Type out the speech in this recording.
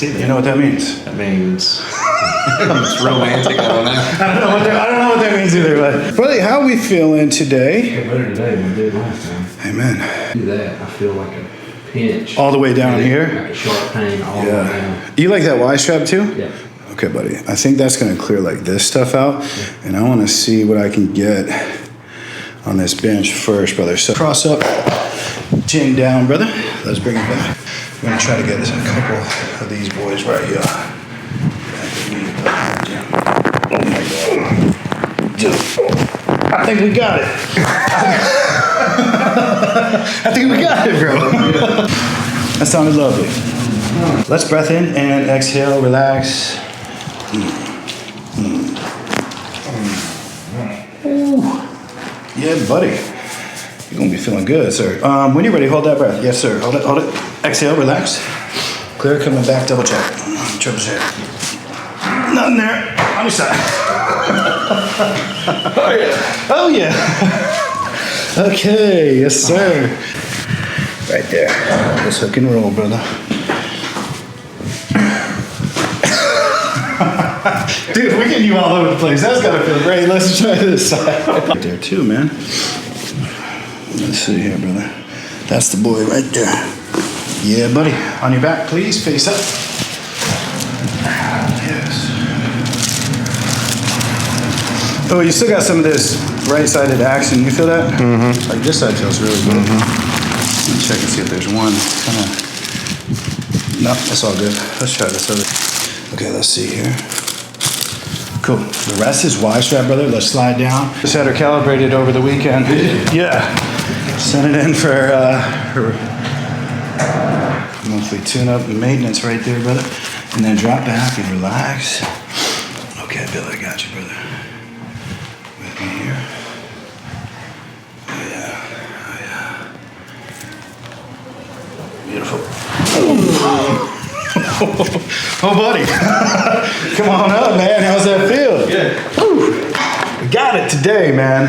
see that. You know what that means? That means it's romantic. I don't know. I don't know what that means either. But buddy, how are we feeling today? Better today than we did last time. Amen. Do that. I feel like a pinch. All the way down here? Like a sharp pain all the way down. You like that Y strap too? Yeah. Okay, buddy. I think that's going to clear like this stuff out. Yeah. And I want to see what I can get on this bench first, brother. So cross up, chin down, brother. Let's bring it back. We're going to try to get a couple of these boys right here. Oh my God. Dude, I think we got it. I think we got it, bro. That sounded lovely. Let's breath in and exhale, relax. Ooh. Yeah, buddy. You're gonna be feeling good, sir. When you're ready, hold that breath. Yes, sir. Hold it, hold it. Exhale, relax. Clear, coming back, double check. Triple check. Nothing there. On your side. Oh yeah. Oh yeah. Okay, yes, sir. Right there. Let's hook and roll, brother. Dude, we're getting you all over the place. That's gotta feel great. Let's try this side. Right there too, man. Let's see here, brother. That's the boy right there. Yeah, buddy. On your back, please. Face up. Yes. Oh, you still got some of this right-sided action. You feel that? Mm-hmm. Like this side feels really good. Mm-hmm. Let me check and see if there's one. No, that's all good. Let's try this other. Okay, let's see here. Cool. The rest is Y strap, brother. Let's slide down. Just had her calibrated over the weekend. Yeah. Sent it in for her monthly tune-up and maintenance right there, brother. And then drop back and relax. Okay, Bill, I got you, brother. With me here. Oh, yeah. Oh, yeah. Beautiful. Oh, buddy. Come on up, man. How's that feel? Good. Woo. We got it today, man.